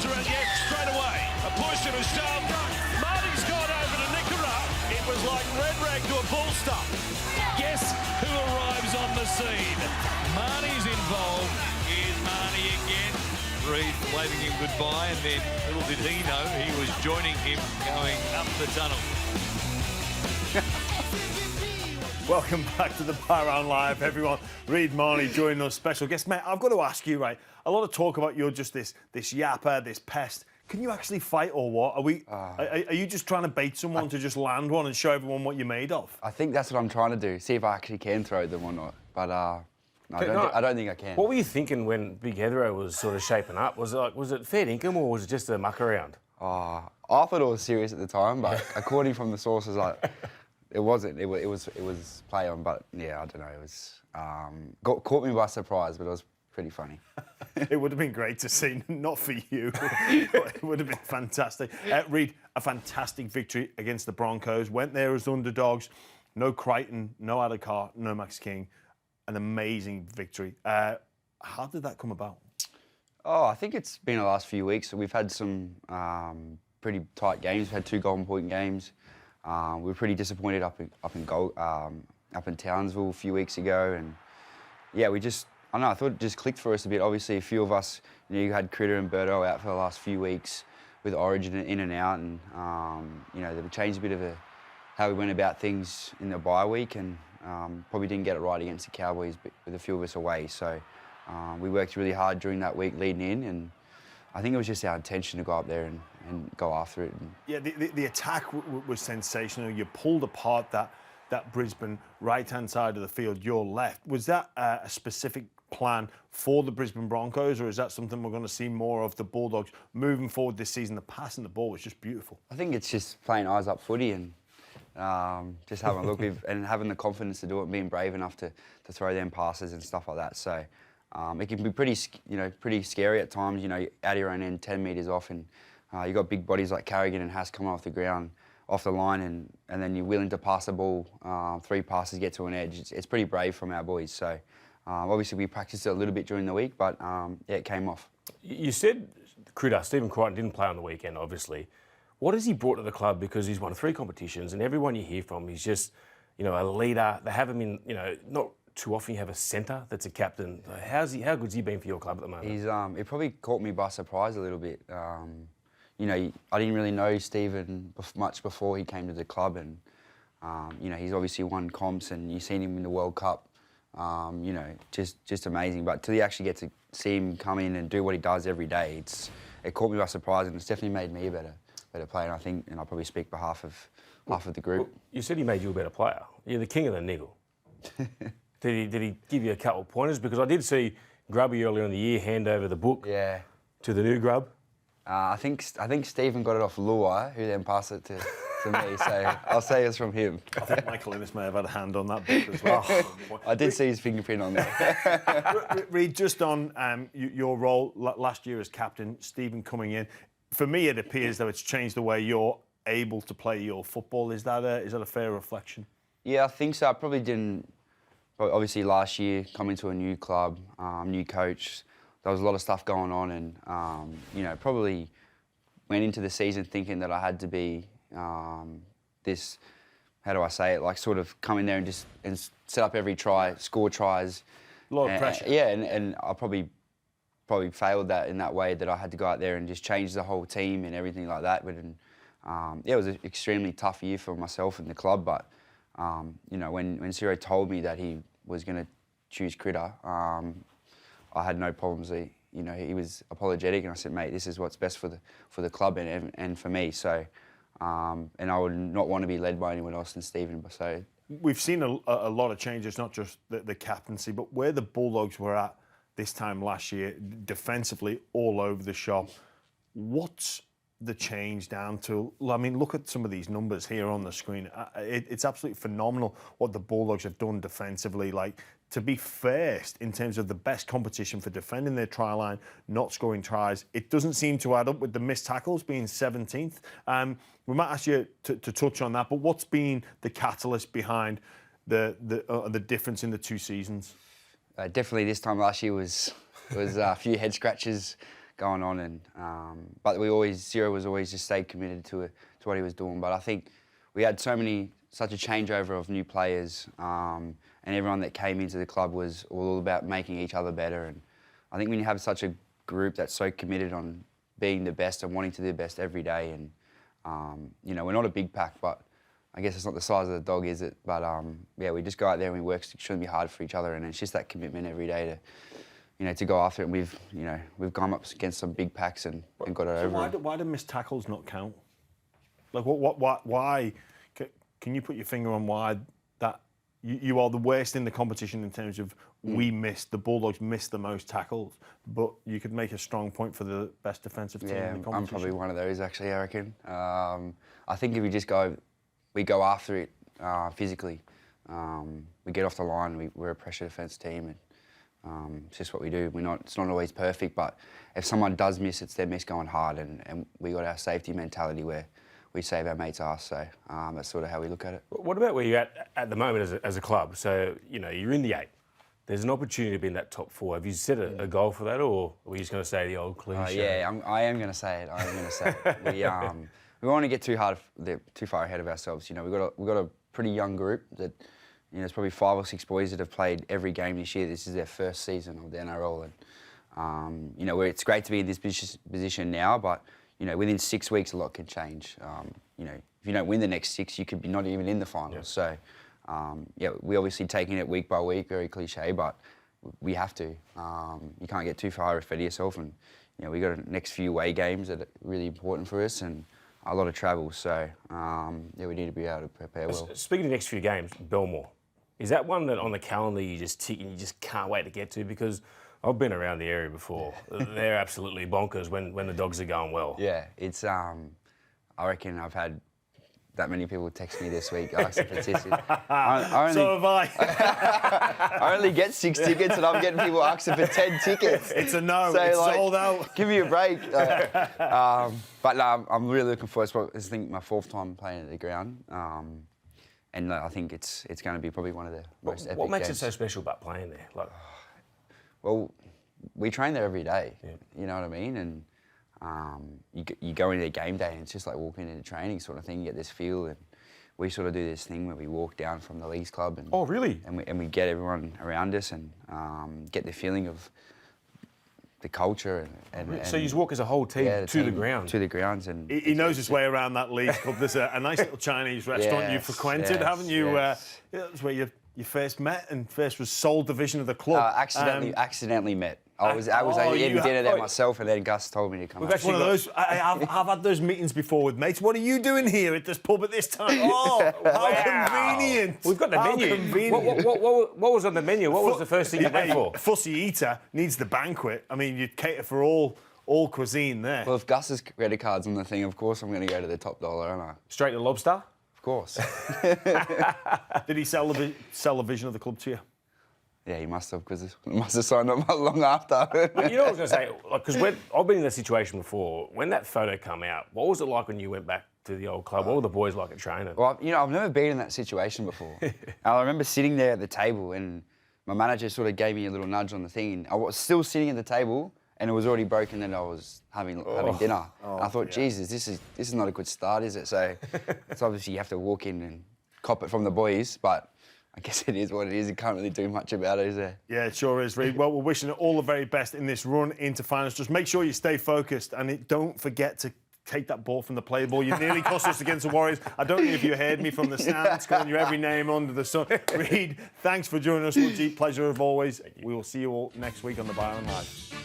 comes around, yes, straight away. A push and a shove. Marty's gone over to Nickera. It was like red rag to a bull stop. Guess who arrives on the scene? Mahoney's involved. Here's Mahoney again. Reed waving him goodbye, and then little did he know he was joining him going up the tunnel. Welcome back to the Byron Live, everyone. Reed Mahoney joining us, special guest. Mate, I've got to ask you, right, a lot of talk about you're just this yapper, this pest. Can you actually fight or what? Are you just trying to bait someone to just land one and show everyone what you're made of? I think that's what I'm trying to do, see if I actually can throw them or not. But no, I don't think I can. What were you thinking when Big Heathero was sort of shaping up? Was it fair dinkum or was it just a muck around? I thought it was serious at the time, but according from the sources, it wasn't. It was play on, but yeah, I don't know. It was caught me by surprise, but it was pretty funny. It would have been great to see, not for you, but it would have been fantastic. Reed, a fantastic victory against the Broncos. Went there as underdogs. No Crichton, no Adhikar, no Max King. An amazing victory. How did that come about? Oh, I think it's been the last few weeks. We've had some pretty tight games. We've had 2 golden point games. We were pretty disappointed up in Townsville a few weeks ago, and yeah, I don't know, I thought it just clicked for us a bit. Obviously, a few of us, you had Critter and Berto out for the last few weeks with Origin in and out, and they changed a bit of how we went about things in the bye week, and probably didn't get it right against the Cowboys with a few of us away. So we worked really hard during that week leading in, and I think it was just our intention to go up there and go after it. Yeah, the attack was sensational. You pulled apart that Brisbane right-hand side of the field, your left. Was that a specific plan for the Brisbane Broncos, or is that something we're going to see more of the Bulldogs moving forward this season? The passing the ball was just beautiful. I think it's just playing eyes-up footy and just having a look and having the confidence to do it and being brave enough to throw them passes and stuff like that. So it can be pretty scary at times, out of your own end, 10 metres off, and you've got big bodies like Carrigan and Haas coming off the ground, off the line, and then you're willing to pass the ball 3 passes, get to an edge. It's pretty brave from our boys. So obviously we practiced it a little bit during the week, but yeah, it came off. You said Critter, Stephen Crichton didn't play on the weekend, obviously. What has he brought to the club? Because he's won 3 competitions, and everyone you hear from, he's just, a leader. They have him in, not too often you have a centre that's a captain. How good's he been for your club at the moment? It probably caught me by surprise a little bit. I didn't really know Stephen much before he came to the club, and he's obviously won comps, and you've seen him in the World Cup. Just amazing. But till you actually get to see him come in and do what he does every day, it caught me by surprise, and it's definitely made me a better player. And I probably speak behalf of the group. Well, you said he made you a better player. You're the king of the niggle. Did he give you a couple of pointers? Because I did see Grubby earlier in the year hand over the book to the new Grub. I think Stephen got it off Luai, who then passed it to me. So I'll say it's from him. I think Michael Innes may have had a hand on that book as well. I did see his fingerprint on there. Reed, just on your role last year as captain, Stephen coming in. For me, it appears that it's changed the way you're able to play your football. Is that a fair reflection? Yeah, I think so. I probably didn't. Obviously, last year, coming to a new club, new coach, there was a lot of stuff going on, and probably went into the season thinking that I had to be this. How do I say it? Like sort of come in there and set up every try, score tries. A lot of pressure. Yeah, and I probably failed that in that way, that I had to go out there and just change the whole team and everything like that. But it was an extremely tough year for myself and the club. But when Ciro told me that he was going to choose Critter, I had no problems. He was apologetic, and I said, mate, this is what's best for the club and for me. So, and I would not want to be led by anyone else than Stephen. So we've seen a lot of changes, not just the captaincy, but where the Bulldogs were at this time last year, defensively all over the shop. What's the change down to? I mean, look at some of these numbers here on the screen. It's absolutely phenomenal what the Bulldogs have done defensively. Like, to be first in terms of the best competition for defending their try line, not scoring tries, it doesn't seem to add up with the missed tackles being 17th. We might ask you to touch on that, but what's been the catalyst behind the difference in the 2 seasons? Definitely this time last year was a few head scratches going on, and but Zero was always just stayed committed to what he was doing. But I think we had such a changeover of new players, and everyone that came into the club was all about making each other better. And I think when you have such a group that's so committed on being the best and wanting to do the best every day, and you know, we're not a big pack, but I guess it's not the size of the dog, is it? But yeah, we just go out there and we work extremely hard for each other, and it's just that commitment every day to, you know, to go after it. And we've gone up against some big packs and got it over. Why do missed tackles not count? Like why? Can you put your finger on why that you are the worst in the competition in terms of the Bulldogs missed the most tackles, but you could make a strong point for the best defensive team in the competition? I'm probably one of those, actually, I reckon. I think if we go after it physically. We get off the line. We're a pressure defence team, and it's just what we do. It's not always perfect, but if someone does miss, it's their miss going hard, and we got our safety mentality where we save our mates' arse. So that's sort of how we look at it. What about where you're at the moment as a club? So, you know, you're in the 8. There's an opportunity to be in that top 4. Have you set a goal for that, or are we just going to say the old cliche? Yeah, I am going to say it. I am going to say it. We don't want to get too far ahead of ourselves. You know, we've got a pretty young group that, you know, there's probably 5 or 6 boys that have played every game this year. This is their first season of the NRL, and you know, it's great to be in this position now, but you know, within 6 weeks, a lot can change. You know, if you don't win the next 6, you could be not even in the finals. So, yeah, we're obviously taking it week by week, very cliche, but we have to. You can't get too far ahead of yourself, and you know, we got the next few away games that are really important for us, and a lot of travel. So, yeah, we need to be able to prepare well. Speaking of the next few games, Belmore, is that one that on the calendar you just tick and you just can't wait to get to? Because I've been around the area before. They're absolutely bonkers when the Dogs are going well. Yeah, it's. I reckon I've had that many people text me this week asking for tickets. So have I. I only get 6 tickets, and I'm getting people asking for 10 tickets. It's a no. So, it's like, sold out. Give me a break. But no, I'm really looking forward. It's I think my 4th time playing at the ground. And I think it's going to be probably one of the most epic What makes games. it so special about playing there? Like, well, we train there every day. Yeah. You know what I mean? And you go into a game day, and it's just like walking into training sort of thing. You get this feel, and we sort of do this thing where we walk down from the Leagues Club. And, oh, really? And we get everyone around us and get the feeling of the culture. And so you walk as a whole team to the ground? To the grounds. And he knows his way around that Leagues Club. There's a nice little Chinese restaurant you frequented, haven't you? Yes. That's where you first met and first was sole division of the club. Accidentally met. I was eating dinner there myself, and then Gus told me to come. One of those. I've had those meetings before with mates. What are you doing here at this pub at this time? Oh, how convenient! We've got the menu. Convenient. What was on the menu? What was the first thing you went for? Fussy eater needs the banquet. I mean, you cater for all cuisine there. Well, if Gus's credit card's on the thing, of course I'm going to go to the top dollar, aren't I? Straight to Lobster? Of course. Did he sell the vision of the club to you? Yeah, he must have, because he must have signed up long after. You know what I was going to say? Because I've been in that situation before. When that photo came out, what was it like when you went back to the old club? What were the boys like at training? Well, you know, I've never been in that situation before. I remember sitting there at the table, and my manager sort of gave me a little nudge on the thing. And I was still sitting at the table, and it was already broken, and I was having dinner. And I thought, Jesus, this is not a good start, is it? So it's obviously you have to walk in and cop it from the boys, but I guess it is what it is. You can't really do much about it, is there? Yeah, it sure is, Reid. Well, we're wishing it all the very best in this run into finals. Just make sure you stay focused, and don't forget to take that ball from the play ball. You nearly cost us against the Warriors. I don't know if you heard me from the stands, calling you every name under the sun. Reid, thanks for joining us, Woodgie. Pleasure of always. We will see you all next week on the Byron Live.